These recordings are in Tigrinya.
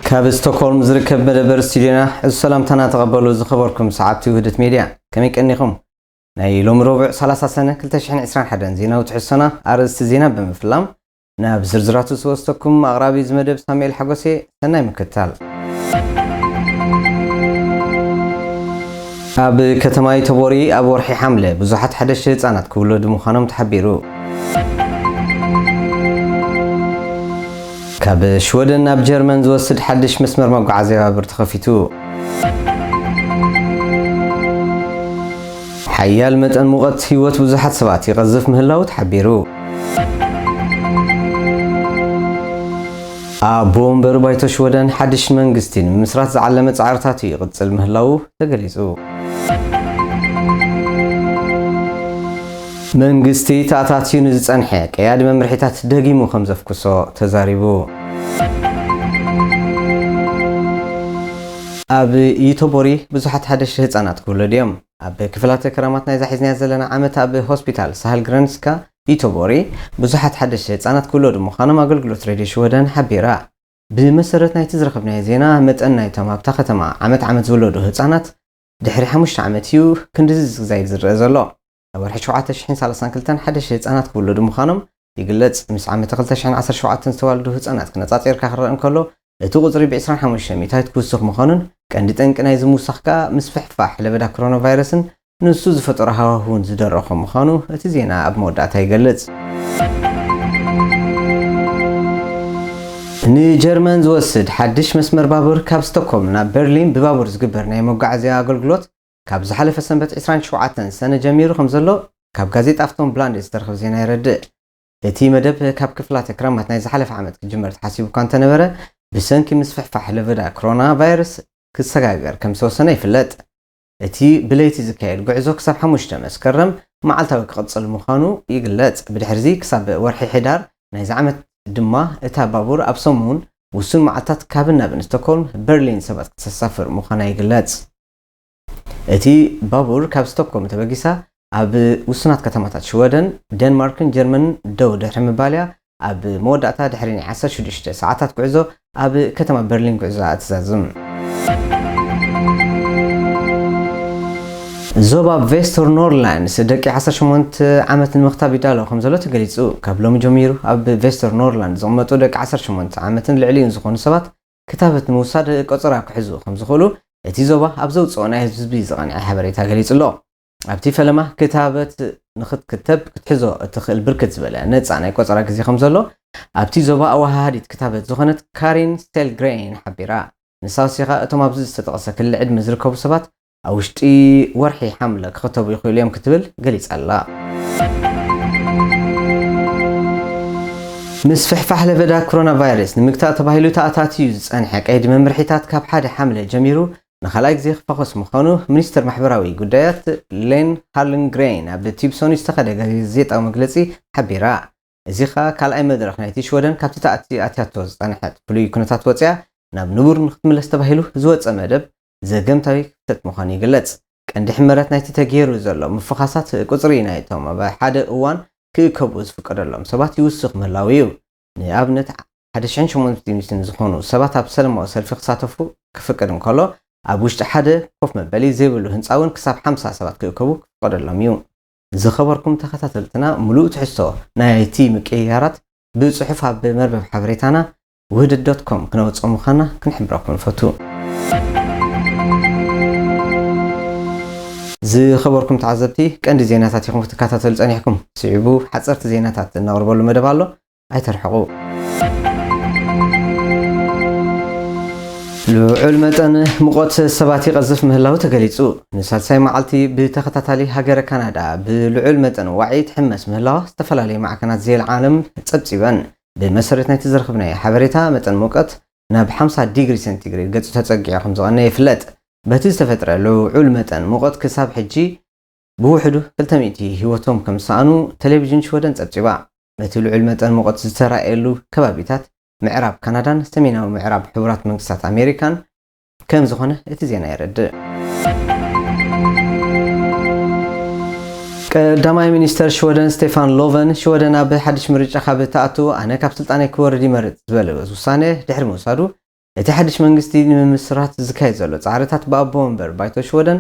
كاب ستوكهولم زركب مدبر استديونا السلام تنا تقبلوا زخبركم ساعتي وهدت ميديا كميك انيكم ناي لوم ربع 30 سنه 2021 زينه وتحسنا ارست زينه بمفلام ناب زرزراتو سوستكم اغرابي زمدب ساميل حقوسي سناي مكتال اب كتماي تبوري اب ورحي حمله بزحت حدش هصانات كولد مخانم تحبيرو كاب شودن اب جيرمن زوسد حدش مسمر مغعزيا برتخفيتو حيال متن مقت هيوت بزحت سبات يقذف مهلاو تحبيرو بومبر بايتو شودن حدش منغستين مسرات زعلمت عارتاتي يقصل مهلاو تغليصو منغستي تاتاتيو نزصنحه قياد ممرحيتات دغيمو خمزفكسو تزاريبو اب يتوبوري بزحت حدش هصانات كولديم اب كفلات كرامات ناي زحيزنا زلنا عمت اب هوسبيتال سهل جرانسكا يتوبوري بزحت حدش هصانات كولد مخانم اغلغلوت راديو شودن حبيرا بمسرت ناي تزرخبنا زينا متن ناي تمابتا ختما عمت زولدو هصانات دحري 5 عمتيو كندز زايد زرزلو ورحي 732 حدش هصانات كولد مخانم يقلص مس عمت 2017 ዝተዋልዱ ህፃናት ክነጻጽርካ ክረአን ከሎ እቲ ቁጽሪ ብ25 ሚታይት ክውስኽ ምዃኑን ቀንዲ ጠንቂ ናይ ዝምውሳኽካ ምስ ፍሕፋሕ ለበዳ ኮሮና ቫይረስን ንሱ ዝፈጠሮ ሃዋህውን ዝደረኸ ምዃኑ እቲ ዜና ኣብ መወዳእታ ይገልጽ ንጀርመን ዝወስድ ሓድሽ መስመር ባቡር ካብ ስቶክሆልም ናብ በርሊን ብባቡር ዝግበር ናይ መጓዓዝያ ኣገልግሎት ካብ ዝሓለፈ ሰንበት 27 ሰነ ጀሚሩ ከም ዘሎ ካብ ጋዜጣ ኣፍቶም ብላንድ ዝተረኸበ ዜና ይረድእ እቲ መደብ ካብ ክፍላት ክራማት ናይ ዝሓለፈ ዓመት ክጅመር ተሓሲቡ እኳ እንተነበረ ብሰንኪ ምስፍሕፋሕ ለበዳ ኮሮና ቫይረስ ክሰጋገር ከም ዝተወሰነ ይፍለጥ እቲ ብለይቲ ዝካየድ ጉዕዞ ክሳብ 5 መስከረም መዓልታዊ ክቕጽል ምዃኑ ይግለጽ ብድሕሪዚ ክሳብ ወርሒ ሕዳር ናይዚ ዓመት ድማ እታ ባቡር ኣብ ሰሙን ውሱን መዓልታት ካብ ናብን ስቶክሆልም በርሊን ሰባት ክትሳፈር ምዃና ይግለጽ እቲ ባቡር ካብ ስቶክሆልም ተበጊሳ ኣብ ውሱናት ከተማታት ሽወደን ዴንማርክን ጀርመንን ደው ድሕሪ ምባልያ ኣብ መወዳእታ ድሕሪ 16 ሰዓታት ጉዕዞ ኣብ ከተማ በርሊን ጉዕዞ ኣትዛዝም ዞባ ቬስተርኖርላንድስ ደቂ 18 ዓመት ንምኽታብ ይዳሎ ከም ዘሎ ተገሊጹ ካብ ሎሚ ጀሚሩ ኣብ ቬስተርኖርላንድ ዝቕመጡ ደቂ 18 ዓመትን ልዕሊኡን ዝኾኑ ሰባት ክታበት ምውሳድ ቆፅራ ክሕዙ ከም ዝኽእሉ እቲ ዞባ ኣብ ዘውፅኦ ናይ ህዝቢ ዝቐንዐ ሓበሬታ ገሊጹ ኣሎ ኣብቲ ፈለማ ክታበት ንኽትክተብ ክትሕዞ እትኽእል ብርክት ዝበለ ነፃ ናይ ቆፅራ ግዜ ከም ዘሎ ኣብቲ ዞባ ኣዋሃዲት ክታበት ዝኾነት ካሪን ስቴልግሬን ሓቢራ ንሳውሲኻ እቶም ኣብዚ ዝተጠቐሰ ክልል ዕድመ ዝርከቡ ሰባት ኣብ ውሽጢ ወርሒ ሓምለ ክኽተቡ ይኽእሉ እዮም ክትብል ገሊጻ ኣላ ምስ ፍሕፋሕ ለበዳ ኮሮና ቫይረስ ንምግታእ ተባሂሉ ተኣታትዩ ዝጸንሐ ቀይዲ መምርሒታት ካብ 1 ሓምለ ጀሚሩ ንኻልኣይ ግዜ ክፈኾስ ምዃኑ ሚኒስትር ማሕበራዊ ጉዳያት ሌን ሃርልንግሬን ኣብ ቲፕሶን ዝተኸደ ጋዜጣዊ መግለጺ ሓቢራ እዚ ኸ ካልኣይ መድረኽ ናይቲ ሽወደን ካብቲ ኣትያቶ ዝጸንሐት ፍሉይ ኩነታት ወፅያ ናብ ንቡር ንክትምለስ ተባሂሉ ዝወፀ መደብ ዘገምታዊ ክፍተት ምዃኑ ይግለጽ ቀንዲ ሕመረት ናይቲ ተገይሩ ዘሎ ምፍኻሳት ቁጽሪ ናይቶም ኣብ ሓደ እዋን ክእከቡ ዝፍቀደሎም ሰባት ይውስኽ ምህላው እዩ ንኣብነት 1800 ዝኾኑ ሰባት ኣብ ሰለማዊ ሰልፊ ክሳተፉ ክፍቀድ እንከሎ ኣብ ውሽጢ ሓደ ኮፍ መበሊ ዘይብሉ ህንፃውን ክሳብ 50 ሰባት ክእከቡ ክፍቀደሎም እዩ ዝኸበርኩም ተኸታተልትና ሙሉእ ትሕዝቶ ናይቲ ምቅያራት ብጽሑፍ ኣብ መርበብ ሓበሬታና ውህደት.com ክነውፅኦ ምዃና ክንሕብረኩም ንፈቱ ዝኸበርኩም ተዓዘብቲ ቀንዲ ዜናታት ኢኹም ክትከታተሉ ጸኒሕኩም ስዒቡ ሓጸርቲ ዜናታት እናቕርበሉ መደብ ኣሎ ኣይተርሕቑ ልዑል መጠን ሙቐት ሰባት ይቐዝፍ ምህላው ተገሊጹ ንሳልሳይ መዓልቲ ብተኸታታሊ ሃገረ ካናዳ ብልዑል መጠን ዋዒ ትሕመስ ምህላዋ ዝተፈላለየ ማዕከናት ዜል ዓለም ጸብጺበን ብመሰረት ናይቲ ዝረኸብናዮ ሓበሬታ መጠን ሙቀት ናብ 50 ዲግሪ ሴንቲግሬድ ገጹ ተጸጊዑ ከም ዝቐነየ ይፍለጥ በቲ ዝተፈጥረ ልዑል መጠን ሙቐት ክሳብ ሕጂ ብውሕዱ 200 ህይወቶም ከም ዝሰኣኑ ቴሌቪዥን ሽወደን ጸብጺባ በቲ ልዑል መጠን ሙቐት ዝተራእየሉ ከባቢታት ምዕራብ ካናዳን ሰሜናዊ ምዕራብ ሕቡራት መንግስታት ኣሜሪካን ከም ዝኾነ እቲ ዜና ይረድእ ቀዳማይ ሚኒስተር ሽወደን ስቴፋን ሎቨን ሽወደን ኣብ ሓድሽ ምርጫ ካብ ተኣቱ ኣነ ካብ ስልጣነይ ክወርድ ይመርጽ ዝበለ ውሳነ ድሕሪ ምውሳዱ እቲ ሓድሽ መንግስቲ ንምስራት ዝካየድ ዘሎ ጻዕርታት ብኣቦ ወንበር ባይቶ ሽወደን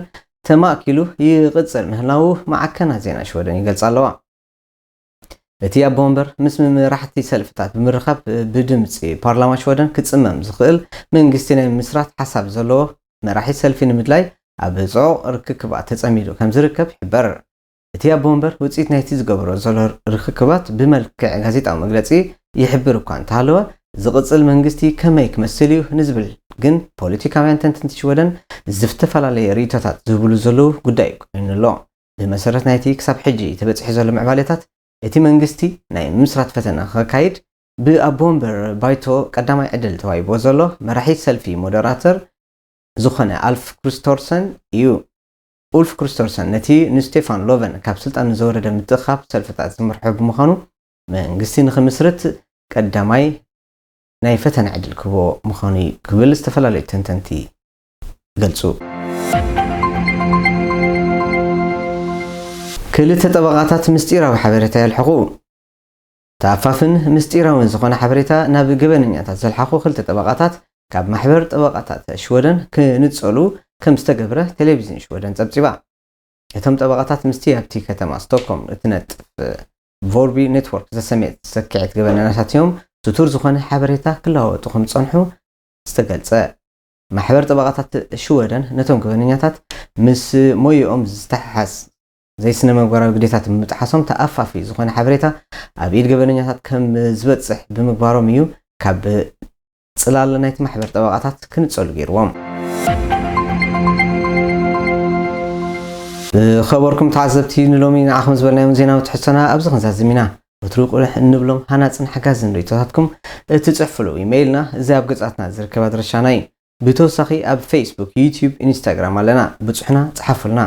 ተማኪሉ ይቕጽል ምህላው ማዕከና ዜና ሽወደን ይገልጽ ኣለዋ። እቲ ኣቦ ወንበር ምስ መራሕቲ ሰልፍታት ብምርኻብ ብድምፂ ፓርላማ ሽወደን ክጽመም ዝኽእል መንግስቲ ናይ ምስራት ሓሳብ ዘለዎ መራሒ ሰልፊ ንምድላይ ኣብ ጽዑቕ ርክክባት ተጸሚዱ ከም ዝርከብ ይሕበር። እቲ ኣቦ ወንበር ውጽኢት ናይቲ ዝገብሮ ዘሎ ርክክባት ብመልክዕ ጋዜጣዊ መግለጺ ይሕብር እኳ እንተሃለወ ዝቕጽል መንግስቲ ከመይ ክመስል እዩ ንዝብል ግን ፖለቲካውያን ተንተንቲ ሽወደን ዝተፈላለዩ ርእይቶታት ዝብሉ ዘለዉ ጉዳይ ኮይኑ ኣሎ። ብመሰረት ናይቲ ክሳብ ሕጂ ተበፂሑ ዘሎ ምዕባለታት እቲ መንግስቲ ናይ ምስራት ፈተና ክካይድ ብኣቦ ወንበር ባይቶ ቀዳማይ ዕድል ተዋሂብዎ ዘሎ መራሒ ሰልፊ ሞደራተር ዝኾነ ኣልፍ ክሪስቶርሰን እዩ። ኡልፍ ክሪስቶርሰን ነቲ ንስቴፋን ሎቨን ካብ ስልጣን ዝወረደ ምትኻብ ሰልፍታት ዝመርሖ ብምዃኑ መንግስቲ ንኽምስርት ቀዳማይ ናይ ፈተና ዕድል ክህቦ ምዃኑ ክብል ዝተፈላለዩ ተንተንቲ ይገልጹ። ክልተ ጠበቓታት ምስጢራዊ ሓበሬታ የልሕቑ። ተኣፋፍን ምስጢራውን ዝኾነ ሓበሬታ ናብ ገበነኛታት ዘልሓኹ ክልተ ጠበቓታት ካብ ማሕበር ጠበቓታት ሽወደን ክንጸሉ ከም ዝተገብረ ቴሌቪዥን ሽወደን ጸብጺባ። እቶም ጠበቓታት ምስቲ ኣብቲ ከተማ ስቶክሆልም እትነጥፍ ቮርቢ ኔትወርክ ዘሰሜት ሰኪዐት ገበነኛታት እዮም ሱቱር ዝኾነ ሓበሬታ ክለዋወጡ ከም ዝጸንሑ ዝተገልጸ። ማሕበር ጠበቓታት ሽወደን ነቶም ገበነኛታት ምስ ሞይኦም ዝተሓሓስ ዘይስነ ምግባራዊ ግዴታት ብምጥሓሶም ተኣፋፊ ዝኾነ ሓበሬታ ኣብ ኢድ ገበነኛታት ከም ዝበጽሕ ብምግባሮም እዩ ካብ ጽላል ናይቲ ማሕበር ጠበቓታት ክንጸሉ ገይርዎም። ብኸበርኩም ተዓዘብቲ ንሎሚ ንዓኹም ዝበልናዮም ዜናዊ ትሕዝቶና ኣብዚ ክንዛዝም ኢና። ወትሩ ቁልሕ እንብሎም ሃናፅን ሓጋዝን ርእይቶታትኩም እትጽሕፍሉ ኢሜይልና እዚ ኣብ ገጻትና ዝርከብ ኣድራሻና እዩ። ብተወሳኺ ኣብ ፌስቡክ፣ ዩቲዩብ፣ ኢንስታግራም ኣለና። ብጽሑና ጽሓፉልና።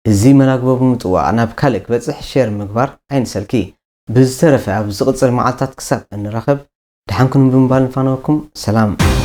እዚ መላግቦ ብምጥዋቕ ናብ ካልእ ክበጽሕ ሼር ምግባር ኣይንሰልኪ። ብዝተረፈ ኣብ ዝቕጽል መዓልትታት ክሳብ እንራኸብ ድሓንኩን ብምባል ንፋነወኩም ሰላም።